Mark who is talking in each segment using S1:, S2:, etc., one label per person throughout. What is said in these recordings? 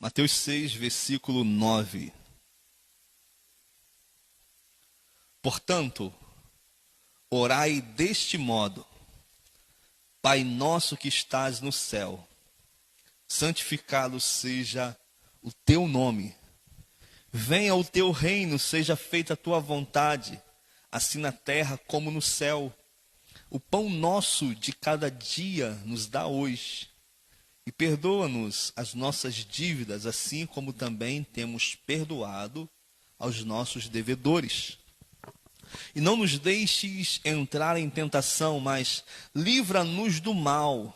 S1: Mateus 6, versículo 9. Portanto, orai deste modo: Pai nosso que estás no céu, santificado seja o teu nome. Venha o teu reino, seja feita a tua vontade, assim na terra como no céu. O pão nosso de cada dia nos dá hoje. E perdoa-nos as nossas dívidas, assim como também temos perdoado aos nossos devedores. E não nos deixes entrar em tentação, mas livra-nos do mal,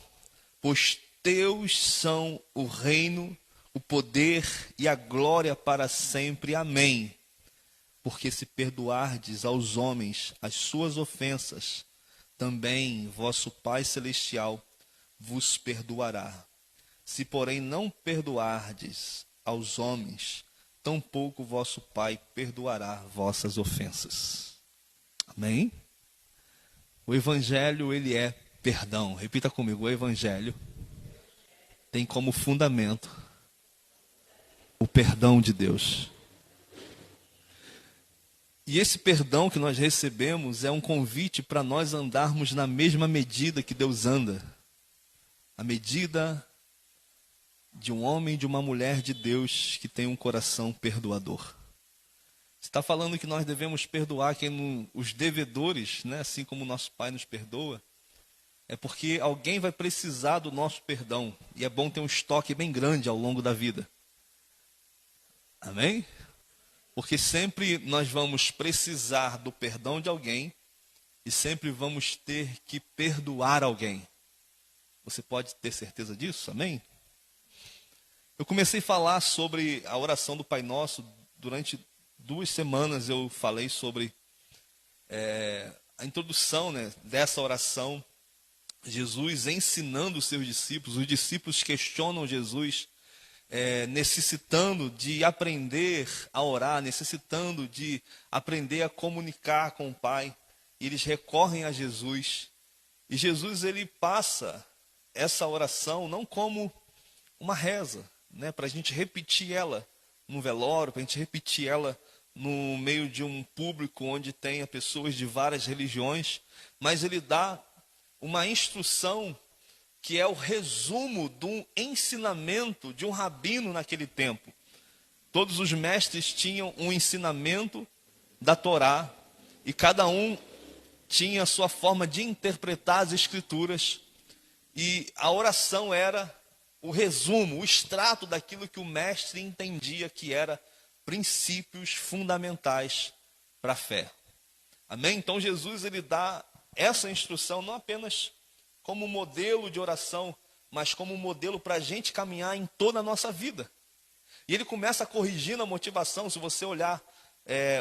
S1: pois teus são o reino, o poder e a glória para sempre. Amém. Porque se perdoardes aos homens as suas ofensas, também vosso Pai Celestial vos perdoará. Se, porém, não perdoardes aos homens, tampouco vosso Pai perdoará vossas ofensas. Amém? O Evangelho, ele é perdão. Repita comigo: o Evangelho tem como fundamento o perdão de Deus. E esse perdão que nós recebemos é um convite para nós andarmos na mesma medida que Deus anda. A medida de um homem e de uma mulher de Deus que tem um coração perdoador. Está falando que nós devemos perdoar os devedores, né? Assim como o nosso Pai nos perdoa. É porque alguém vai precisar do nosso perdão. E é bom ter um estoque bem grande ao longo da vida. Amém? Porque sempre nós vamos precisar do perdão de alguém e sempre vamos ter que perdoar alguém. Você pode ter certeza disso? Amém? Eu comecei a falar sobre a oração do Pai Nosso. Durante 2 semanas eu falei sobre a introdução, né, dessa oração. Jesus ensinando os seus discípulos. Os discípulos questionam Jesus, necessitando de aprender a orar, necessitando de aprender a comunicar com o Pai. E eles recorrem a Jesus. E Jesus, ele passa essa oração não como uma reza, né, para a gente repetir ela no velório, para a gente repetir ela no meio de um público onde tenha pessoas de várias religiões, mas ele dá uma instrução que é o resumo de um ensinamento de um rabino naquele tempo. Todos os mestres tinham um ensinamento da Torá, e cada um tinha a sua forma de interpretar as escrituras, e a oração era o resumo, o extrato daquilo que o mestre entendia que era princípios fundamentais para a fé. Amém? Então Jesus, ele dá essa instrução não apenas como modelo de oração, mas como modelo para a gente caminhar em toda a nossa vida. E ele começa corrigindo a motivação. Se você olhar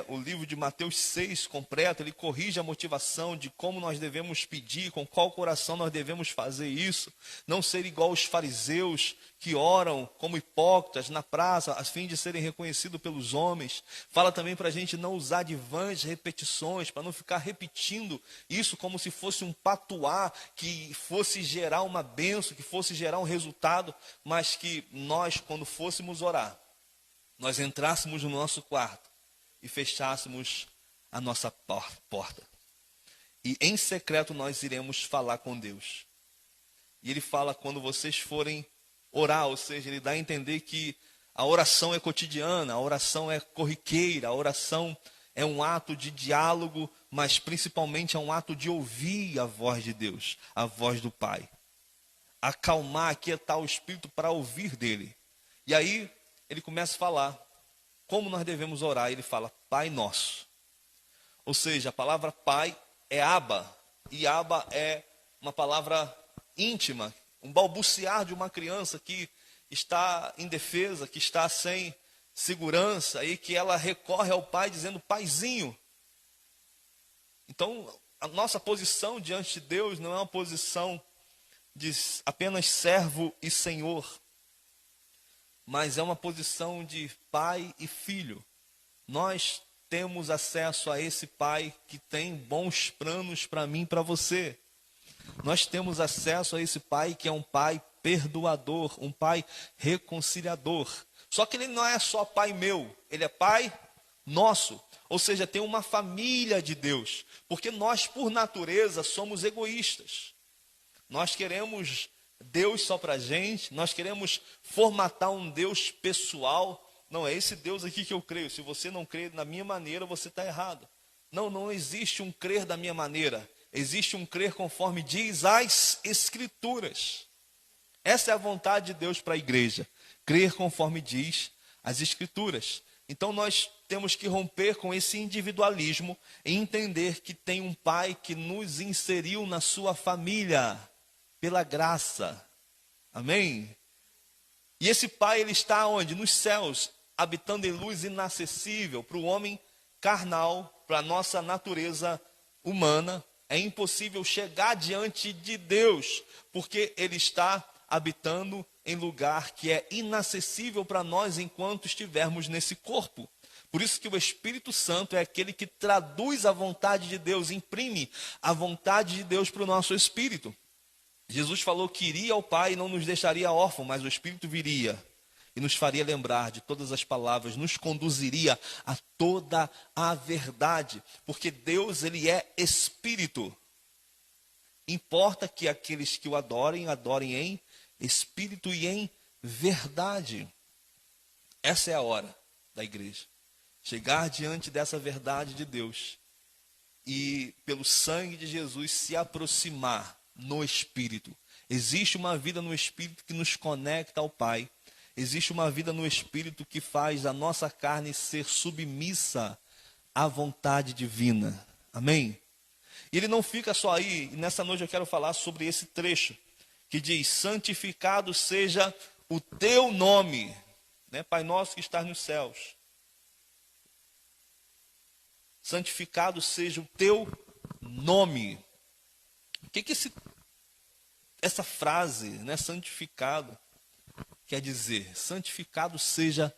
S1: o livro de Mateus 6 completo, ele corrige a motivação de como nós devemos pedir, com qual coração nós devemos fazer isso. Não ser igual os fariseus que oram como hipócritas na praça, a fim de serem reconhecidos pelos homens. Fala também para a gente não usar de vãs repetições, para não ficar repetindo isso como se fosse um patuá que fosse gerar uma bênção, que fosse gerar um resultado, mas que nós, quando fôssemos orar, nós entrássemos no nosso quarto e fechássemos a nossa porta. E em secreto nós iremos falar com Deus. E ele fala quando vocês forem orar, ou seja, ele dá a entender que a oração é cotidiana, a oração é corriqueira, a oração é um ato de diálogo, mas principalmente é um ato de ouvir a voz de Deus, a voz do Pai. Acalmar, aquietar o espírito para ouvir dele. E aí ele começa a falar como nós devemos orar. Ele fala, Pai Nosso. Ou seja, a palavra Pai é Abba. E Abba é uma palavra íntima, um balbuciar de uma criança que está indefesa, que está sem segurança, e que ela recorre ao Pai dizendo, Paizinho. Então, a nossa posição diante de Deus não é uma posição de apenas servo e senhor, mas é uma posição de pai e filho. Nós temos acesso a esse Pai que tem bons planos para mim e para você. Nós temos acesso a esse Pai que é um Pai perdoador, um pai reconciliador. Só que ele não é só pai meu, ele é pai nosso. Ou seja, tem uma família de Deus. Porque nós, por natureza, somos egoístas. Nós queremos Deus só para a gente, nós queremos formatar um Deus pessoal. Não, é esse Deus aqui que eu creio. Se você não crê na minha maneira, você está errado. Não, não existe um crer da minha maneira. Existe um crer conforme diz as Escrituras. Essa é a vontade de Deus para a igreja. Crer conforme diz as Escrituras. Então nós temos que romper com esse individualismo e entender que tem um Pai que nos inseriu na sua família, pela graça. Amém? E esse Pai, ele está onde? Nos céus, habitando em luz inacessível. Para o homem carnal, para a nossa natureza humana, é impossível chegar diante de Deus, porque ele está habitando em lugar que é inacessível para nós enquanto estivermos nesse corpo. Por isso que o Espírito Santo é aquele que traduz a vontade de Deus, imprime a vontade de Deus para o nosso espírito. Jesus falou que iria ao Pai e não nos deixaria órfãos, mas o Espírito viria e nos faria lembrar de todas as palavras, nos conduziria a toda a verdade, porque Deus, ele é Espírito. Importa que aqueles que o adorem, adorem em Espírito e em verdade. Essa é a hora da igreja. Chegar diante dessa verdade de Deus e, pelo sangue de Jesus, se aproximar no Espírito. Existe uma vida no Espírito que nos conecta ao Pai. Existe uma vida no Espírito que faz a nossa carne ser submissa à vontade divina. Amém? E ele não fica só aí. E nessa noite eu quero falar sobre esse trecho que diz: santificado seja o teu nome, né? Pai nosso que estás nos céus. Santificado seja o teu nome. O que essa frase, né, santificado, quer dizer? Santificado seja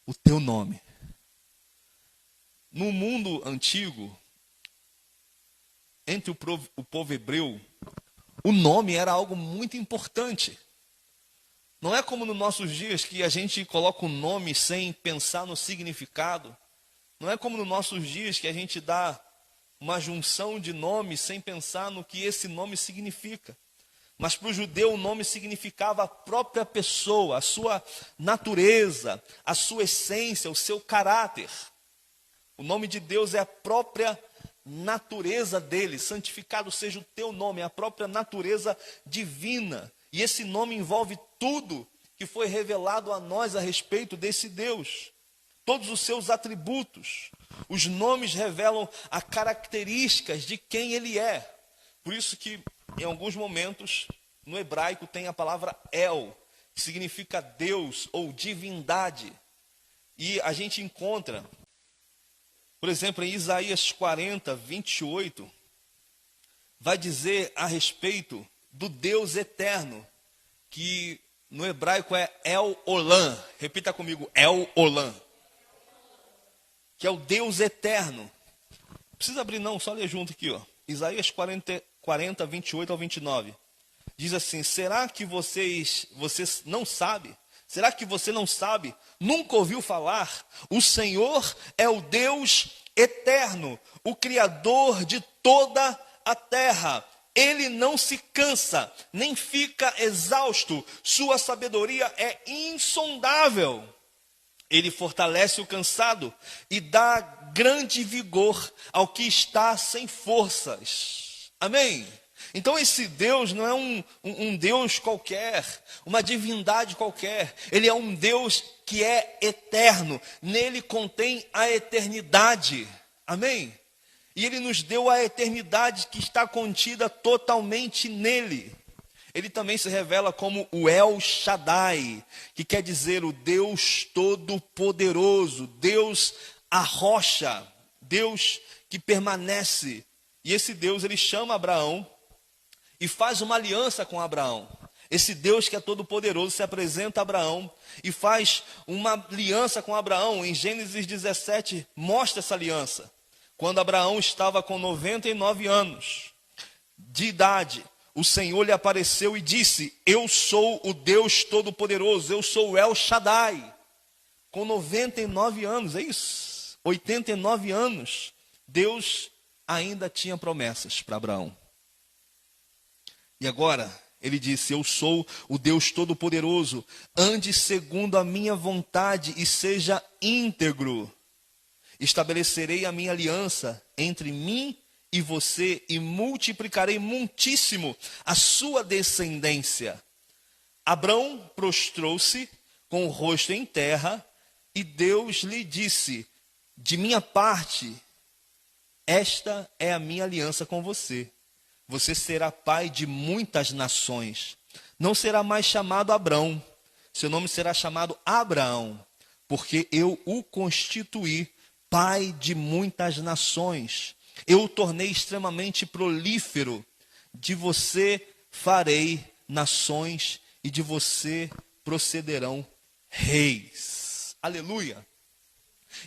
S1: o teu nome. No mundo antigo, entre o povo hebreu, o nome era algo muito importante. Não é como nos nossos dias que a gente coloca o nome sem pensar no significado. Não é como nos nossos dias que a gente dá uma junção de nomes sem pensar no que esse nome significa. Mas para o judeu o nome significava a própria pessoa, a sua natureza, a sua essência, o seu caráter. O nome de Deus é a própria natureza dele. Santificado seja o teu nome, a própria natureza divina. E esse nome envolve tudo que foi revelado a nós a respeito desse Deus. Todos os seus atributos. Os nomes revelam as características de quem ele é. Por isso que em alguns momentos no hebraico tem a palavra El, que significa Deus ou divindade. E a gente encontra, por exemplo, em Isaías 40, 28, vai dizer a respeito do Deus eterno, que no hebraico é El Olam. Repita comigo, El Olam. Que é o Deus eterno. Não precisa abrir não, só ler junto aqui, ó. Isaías 40, 28 ao 29. Diz assim: será que vocês não sabem? Será que você não sabe? Nunca ouviu falar? O Senhor é o Deus eterno, o Criador de toda a terra. Ele não se cansa, nem fica exausto. Sua sabedoria é insondável. Ele fortalece o cansado e dá grande vigor ao que está sem forças. Amém? Então esse Deus não é um Deus qualquer, uma divindade qualquer. Ele é um Deus que é eterno. Nele contém a eternidade. Amém? E ele nos deu a eternidade que está contida totalmente nele. Ele também se revela como o El Shaddai, que quer dizer o Deus Todo-Poderoso, Deus a rocha, Deus que permanece. E esse Deus, ele chama Abraão e faz uma aliança com Abraão. Esse Deus que é Todo-Poderoso se apresenta a Abraão e faz uma aliança com Abraão. Em Gênesis 17 mostra essa aliança. Quando Abraão estava com 99 anos de idade, o Senhor lhe apareceu e disse: eu sou o Deus Todo-Poderoso, eu sou o El Shaddai. Com 99 anos, é isso? 89 anos, Deus ainda tinha promessas para Abraão. E agora, ele disse: eu sou o Deus Todo-Poderoso, ande segundo a minha vontade e seja íntegro. Estabelecerei a minha aliança entre mim e você e multiplicarei muitíssimo a sua descendência. Abrão prostrou-se com o rosto em terra e Deus lhe disse: de minha parte, esta é a minha aliança com você. Você será pai de muitas nações. Não será mais chamado Abrão, seu nome será chamado Abraão, porque eu o constituí pai de muitas nações. Eu o tornei extremamente prolífero. De você farei nações e de você procederão reis. Aleluia.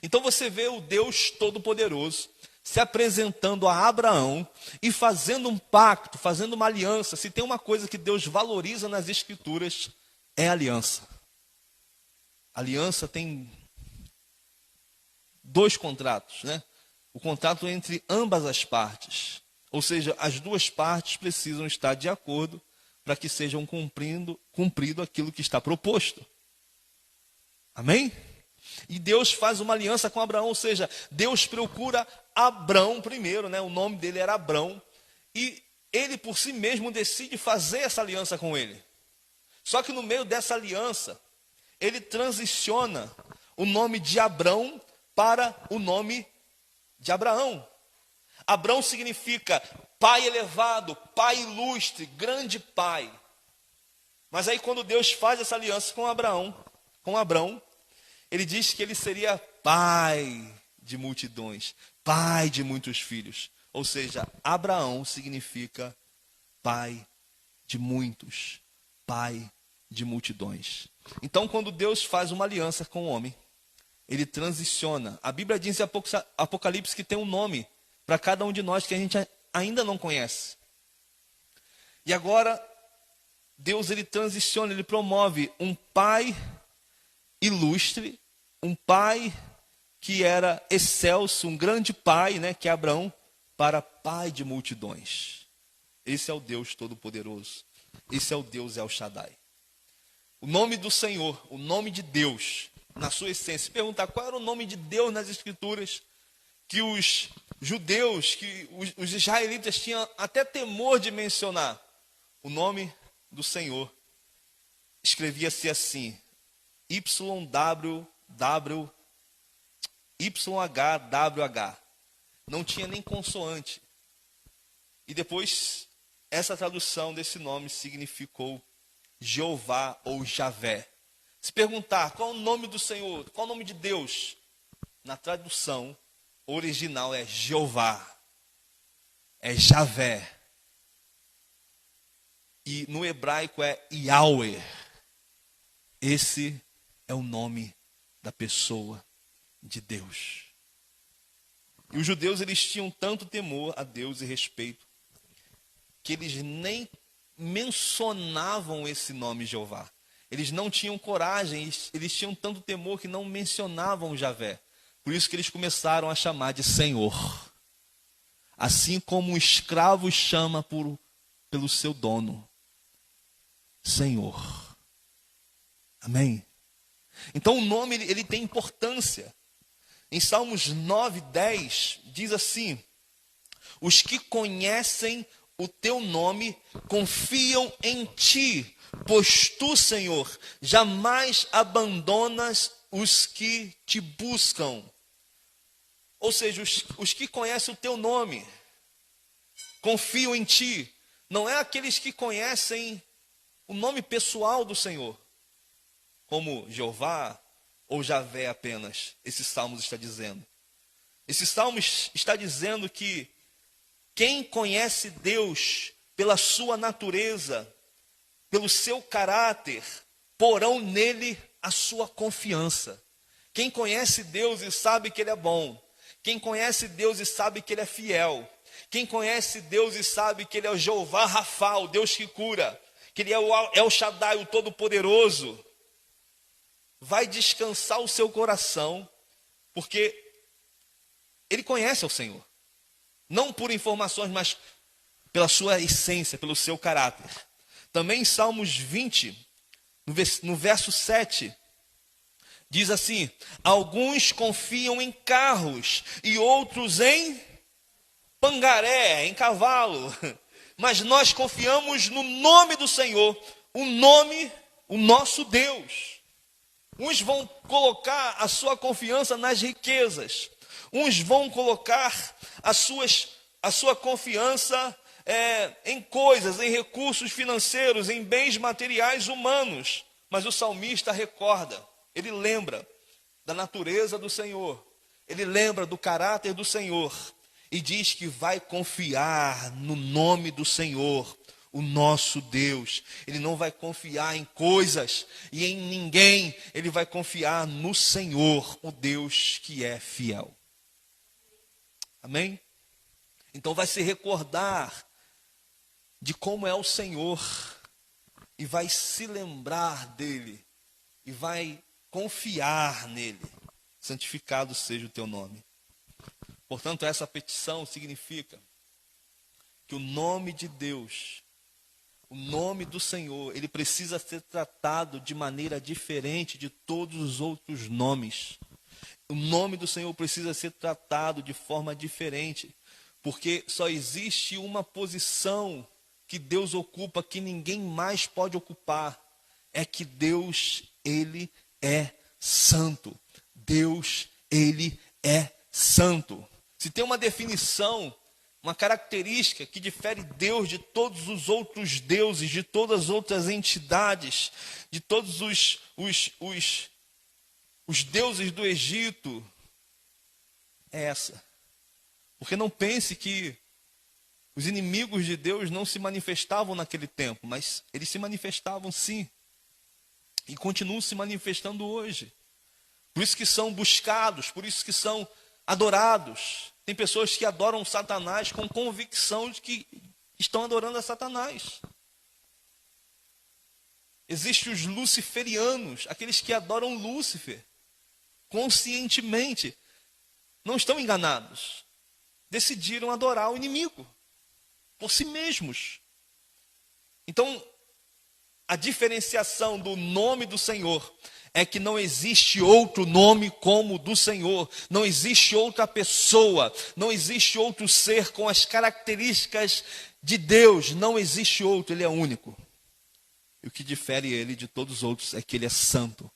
S1: Então você vê o Deus Todo-Poderoso se apresentando a Abraão e fazendo um pacto, fazendo uma aliança. Se tem uma coisa que Deus valoriza nas Escrituras, é a aliança. A aliança tem dois contratos, né? O contrato entre ambas as partes. Ou seja, as duas partes precisam estar de acordo para que sejam cumprido aquilo que está proposto. Amém? E Deus faz uma aliança com Abraão, ou seja, Deus procura Abrão primeiro, né? O nome dele era Abrão, e ele por si mesmo decide fazer essa aliança com ele. Só que no meio dessa aliança, ele transiciona o nome de Abrão para o nome de Abraão. Abrão significa pai elevado, pai ilustre, grande pai. Mas aí quando Deus faz essa aliança com Abrão, ele diz que ele seria pai de multidões, pai de muitos filhos. Ou seja, Abraão significa pai de muitos, pai de multidões. Então, quando Deus faz uma aliança com o homem, ele transiciona. A Bíblia diz em Apocalipse que tem um nome para cada um de nós que a gente ainda não conhece. E agora, Deus ele transiciona, ele promove um pai ilustre, um pai que era excelso, um grande pai, né, que é Abraão, para pai de multidões. Esse é o Deus Todo-Poderoso. Esse é o Deus El Shaddai. O nome do Senhor, o nome de Deus, na sua essência. Se perguntar qual era o nome de Deus nas Escrituras, que os judeus, que os israelitas tinham até temor de mencionar, o nome do Senhor escrevia-se assim: YHWH. Não tinha nem consoante. E depois, essa tradução desse nome significou Jeová ou Javé. Se perguntar qual é o nome do Senhor, qual é o nome de Deus, na tradução original é Jeová, é Javé. E no hebraico é Yahweh. Esse é o nome da pessoa de Deus. E os judeus, eles tinham tanto temor a Deus e respeito, que eles nem mencionavam esse nome Jeová. Eles não tinham coragem, eles tinham tanto temor que não mencionavam Javé. Por isso que eles começaram a chamar de Senhor. Assim como um escravo chama pelo seu dono. Senhor. Amém? Então o nome ele tem importância. Em Salmos 9, 10, diz assim: os que conhecem o teu nome confiam em ti, pois tu, Senhor, jamais abandonas os que te buscam. Ou seja, os que conhecem o teu nome confiam em ti. Não é aqueles que conhecem o nome pessoal do Senhor, como Jeová ou Javé apenas. Esse salmo está dizendo. Esse salmo está dizendo que quem conhece Deus pela sua natureza, pelo seu caráter, porão nele a sua confiança. Quem conhece Deus e sabe que Ele é bom, quem conhece Deus e sabe que Ele é fiel, Quem conhece Deus e sabe que Ele é o Jeová Rafa, o Deus que cura, que Ele é o El Shaddai, o Todo-Poderoso, vai descansar o seu coração, porque Ele conhece o Senhor. Não por informações, mas pela sua essência, pelo seu caráter. Também em Salmos 20, no verso 7, diz assim: alguns confiam em carros e outros em pangaré, em cavalo. Mas nós confiamos no nome do Senhor, o nosso Deus. Uns vão colocar a sua confiança nas riquezas. Uns vão colocar a sua confiança em coisas, em recursos financeiros, em bens materiais humanos. Mas o salmista recorda, ele lembra da natureza do Senhor, ele lembra do caráter do Senhor, e diz que vai confiar no nome do Senhor, o nosso Deus. Ele não vai confiar em coisas e em ninguém, ele vai confiar no Senhor, o Deus que é fiel. Amém? Então vai se recordar de como é o Senhor, e vai se lembrar dele, e vai confiar nele. Santificado seja o teu nome. Portanto, essa petição significa que o nome de Deus, o nome do Senhor, ele precisa ser tratado de maneira diferente de todos os outros nomes. O nome do Senhor precisa ser tratado de forma diferente, porque só existe uma posição que Deus ocupa, que ninguém mais pode ocupar. É que Deus, ele é santo. Deus, ele é santo. Se tem uma definição, uma característica que difere Deus de todos os outros deuses, de todas as outras entidades, de todos os deuses do Egito, é essa. Porque não pense que os inimigos de Deus não se manifestavam naquele tempo, mas eles se manifestavam sim, e continuam se manifestando hoje. Por isso que são buscados, por isso que são adorados. Tem pessoas que adoram Satanás com convicção de que estão adorando a Satanás. Existem os luciferianos, aqueles que adoram Lúcifer, conscientemente. Não estão enganados. Decidiram adorar o inimigo, por si mesmos. Então, a diferenciação do nome do Senhor é que não existe outro nome como o do Senhor. Não existe outra pessoa, não existe outro ser com as características de Deus. Não existe outro, ele é único. E o que difere ele de todos os outros é que ele é santo.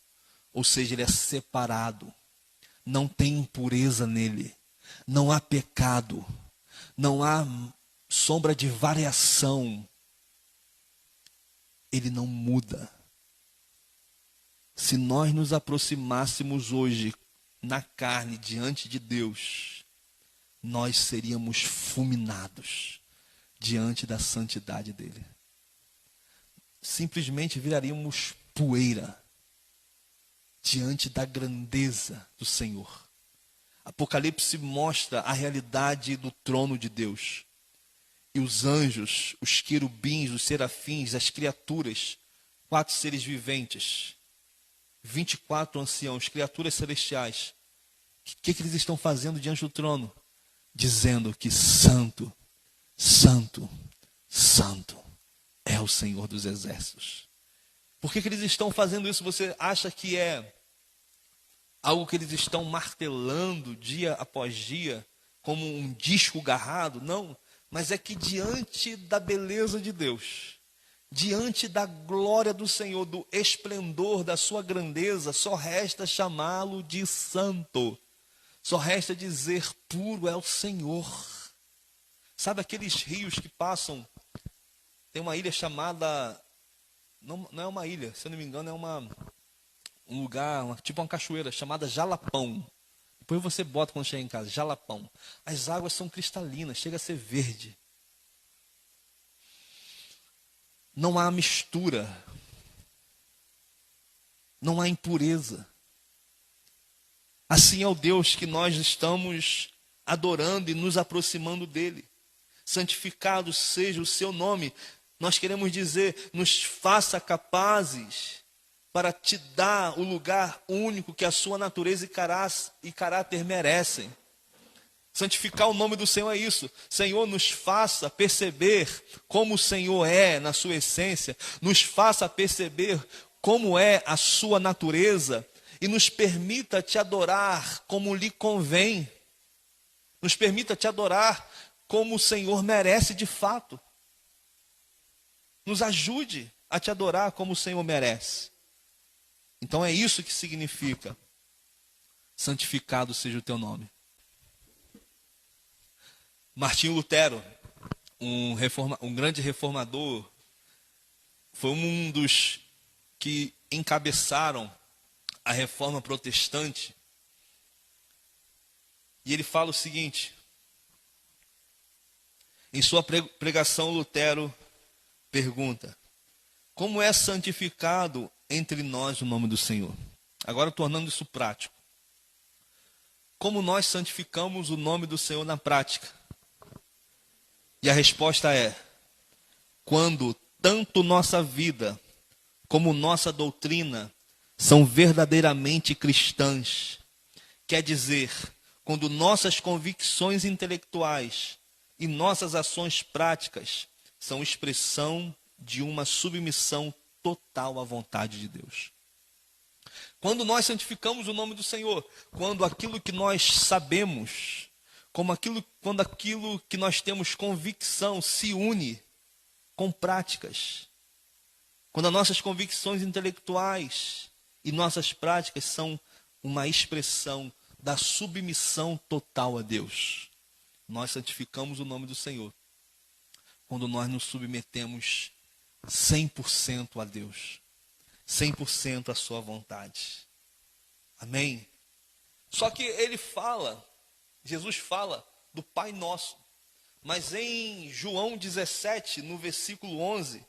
S1: Ou seja, ele é separado. Não tem impureza nele. Não há pecado. Não há sombra de variação. Ele não muda. Se nós nos aproximássemos hoje na carne diante de Deus, nós seríamos fulminados diante da santidade dele. Simplesmente viraríamos poeira diante da grandeza do Senhor. Apocalipse mostra a realidade do trono de Deus. E os anjos, os querubins, os serafins, as criaturas, 4 seres viventes, 24 anciãos, criaturas celestiais. O que eles estão fazendo diante do trono? Dizendo que santo, santo, santo é o Senhor dos exércitos. Por que eles estão fazendo isso? Você acha que é algo que eles estão martelando dia após dia, como um disco garrado? Não, mas é que diante da beleza de Deus, diante da glória do Senhor, do esplendor da sua grandeza, só resta chamá-lo de santo. Só resta dizer, puro é o Senhor. Sabe aqueles rios que passam? Tem uma ilha chamada, não é uma ilha, se eu não me engano, é um lugar, tipo uma cachoeira, chamada Jalapão. Depois você bota quando chega em casa, Jalapão. As águas são cristalinas, chega a ser verde. Não há mistura. Não há impureza. Assim é o Deus que nós estamos adorando e nos aproximando dele. Santificado seja o seu nome. Nós queremos dizer, nos faça capazes para te dar o lugar único que a sua natureza e caráter merecem. Santificar o nome do Senhor é isso. Senhor, nos faça perceber como o Senhor é na sua essência, nos faça perceber como é a sua natureza e nos permita te adorar como lhe convém. Nos permita te adorar como o Senhor merece de fato. Nos ajude a te adorar como o Senhor merece. Então é isso que significa: santificado seja o teu nome. Martinho Lutero, um grande reformador, foi um dos que encabeçaram a reforma protestante. E ele fala o seguinte: em sua pregação, Lutero pergunta: como é santificado entre nós o nome do Senhor? Agora tornando isso prático. Como nós santificamos o nome do Senhor na prática? E a resposta é: quando tanto nossa vida como nossa doutrina são verdadeiramente cristãs. Quer dizer, quando nossas convicções intelectuais e nossas ações práticas são expressão de uma submissão total à vontade de Deus. Quando nós santificamos o nome do Senhor, quando aquilo que nós sabemos, quando aquilo que nós temos convicção se une com práticas, quando as nossas convicções intelectuais e nossas práticas são uma expressão da submissão total a Deus, nós santificamos o nome do Senhor. Quando nós nos submetemos 100% a Deus, 100% à sua vontade. Amém? Só que Jesus fala do Pai Nosso. Mas em João 17, no versículo 11,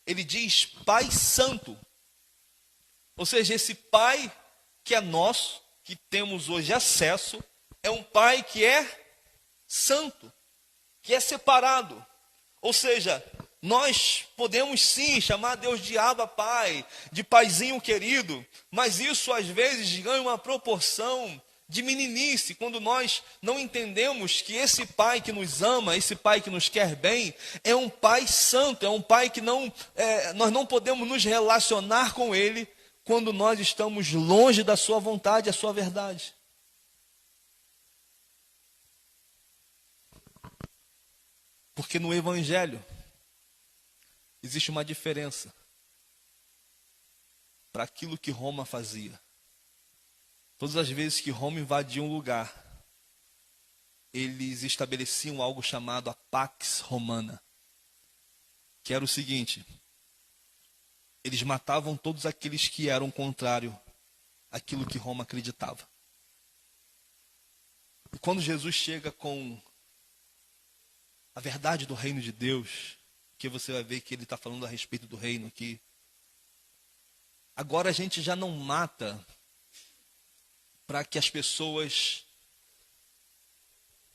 S1: ele diz Pai Santo. Ou seja, esse Pai que é nosso, que temos hoje acesso, é um Pai que é santo, que é separado. Ou seja, nós podemos sim chamar Deus de Abba Pai, de Paizinho querido, mas isso às vezes ganha uma proporção de meninice, quando nós não entendemos que esse Pai que nos ama, esse Pai que nos quer bem, é um Pai santo, é um Pai que nós não podemos nos relacionar com Ele quando nós estamos longe da sua vontade e a sua verdade. Porque no Evangelho existe uma diferença para aquilo que Roma fazia. Todas as vezes que Roma invadia um lugar, eles estabeleciam algo chamado a Pax Romana, que era o seguinte: eles matavam todos aqueles que eram contrário àquilo que Roma acreditava. E quando Jesus chega com a verdade do reino de Deus, que você vai ver que ele está falando a respeito do reino aqui, agora a gente já não mata para que as pessoas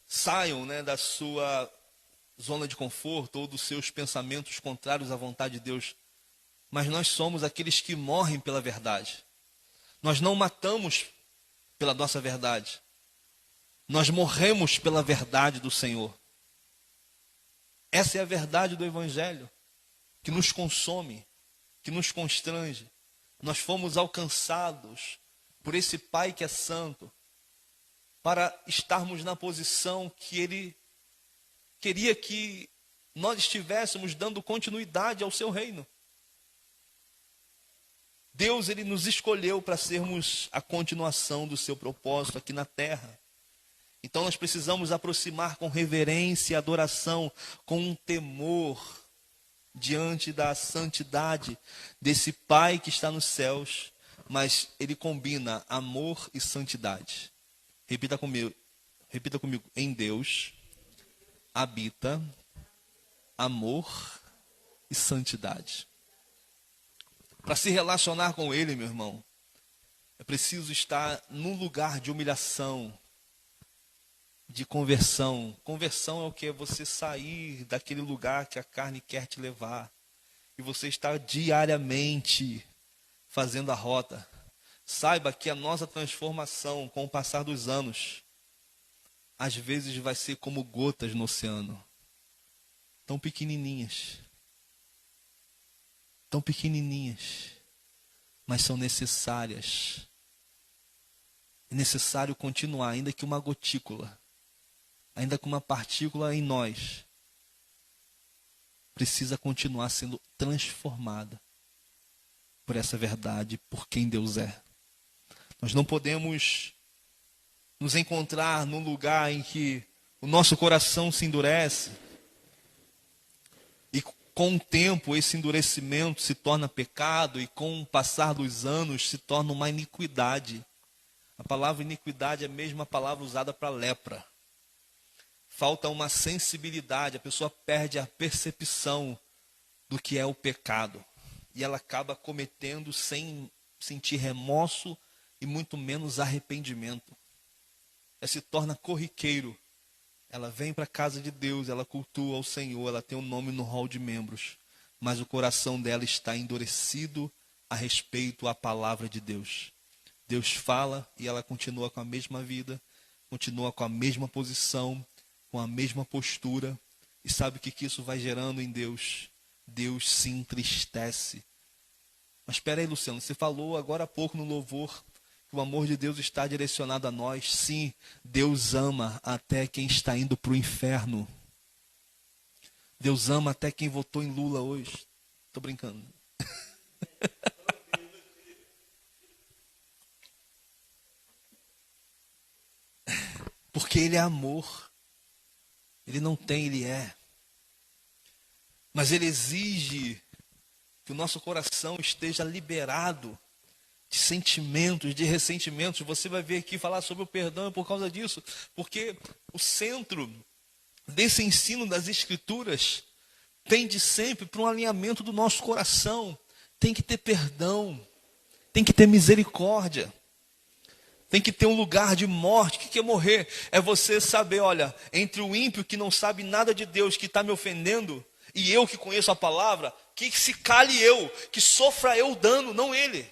S1: saiam, da sua zona de conforto ou dos seus pensamentos contrários à vontade de Deus. Mas nós somos aqueles que morrem pela verdade. Nós não matamos pela nossa verdade. Nós morremos pela verdade do Senhor. Essa é a verdade do Evangelho, que nos consome, que nos constrange. Nós fomos alcançados por esse Pai que é santo, para estarmos na posição que Ele queria que nós estivéssemos, dando continuidade ao seu reino. Deus, Ele nos escolheu para sermos a continuação do seu propósito aqui na terra. Então nós precisamos aproximar com reverência e adoração, com um temor diante da santidade desse Pai que está nos céus, mas ele combina amor e santidade. Repita comigo. Em Deus habita amor e santidade. Para se relacionar com Ele, meu irmão, é preciso estar num lugar de humilhação, de conversão. Conversão é o que? É você sair daquele lugar que a carne quer te levar. E você está diariamente fazendo a rota. Saiba que a nossa transformação com o passar dos anos, às vezes vai ser como gotas no oceano. Tão pequenininhas. Tão pequenininhas. Mas são necessárias. É necessário continuar, ainda que uma gotícula. Ainda que uma partícula em nós. Precisa continuar sendo transformada por essa verdade, por quem Deus é. Nós não podemos nos encontrar num lugar em que o nosso coração se endurece e com o tempo esse endurecimento se torna pecado e com o passar dos anos se torna uma iniquidade. A palavra iniquidade é a mesma palavra usada para lepra. Falta uma sensibilidade, a pessoa perde a percepção do que é o pecado. E ela acaba cometendo sem sentir remorso e muito menos arrependimento. Ela se torna corriqueiro. Ela vem para a casa de Deus, ela cultua o Senhor, ela tem um nome no hall de membros. Mas o coração dela está endurecido a respeito à palavra de Deus. Deus fala e ela continua com a mesma vida, continua com a mesma posição, com a mesma postura. E sabe o que isso vai gerando em Deus? Deus se entristece. Mas espera aí, Luciano, você falou agora há pouco no louvor que o amor de Deus está direcionado a nós. Sim, Deus ama até quem está indo para o inferno. Deus ama até quem votou em Lula hoje. Estou brincando. Porque Ele é amor. Ele não tem, Ele é. Mas Ele exige que o nosso coração esteja liberado de sentimentos, de ressentimentos. Você vai ver aqui falar sobre o perdão por causa disso. Porque o centro desse ensino das Escrituras tende sempre para um alinhamento do nosso coração. Tem que ter perdão. Tem que ter misericórdia. Tem que ter um lugar de morte. O que é morrer? É você saber, olha, entre o ímpio que não sabe nada de Deus, que está me ofendendo, e eu que conheço a palavra, que se cale eu, que sofra eu o dano, não ele.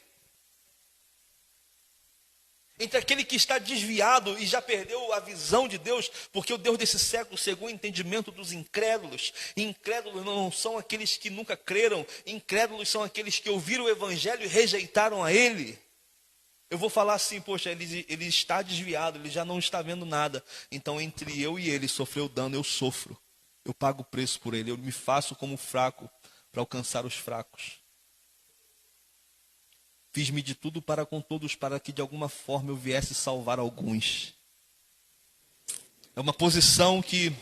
S1: Entre aquele que está desviado e já perdeu a visão de Deus, porque o Deus desse século cegou o entendimento dos incrédulos. E incrédulos não são aqueles que nunca creram, incrédulos são aqueles que ouviram o evangelho e rejeitaram a ele. Eu vou falar assim, poxa, ele está desviado, ele já não está vendo nada. Então entre eu e ele sofreu dano, eu sofro. Eu pago o preço por ele, eu me faço como fraco para alcançar os fracos. Fiz-me de tudo para com todos, para que de alguma forma eu viesse salvar alguns. É uma posição que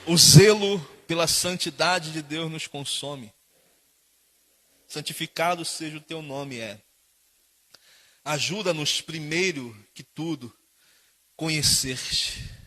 S1: o zelo pela santidade de Deus nos consome. Santificado seja o teu nome, Ajuda-nos primeiro que tudo conhecer-te.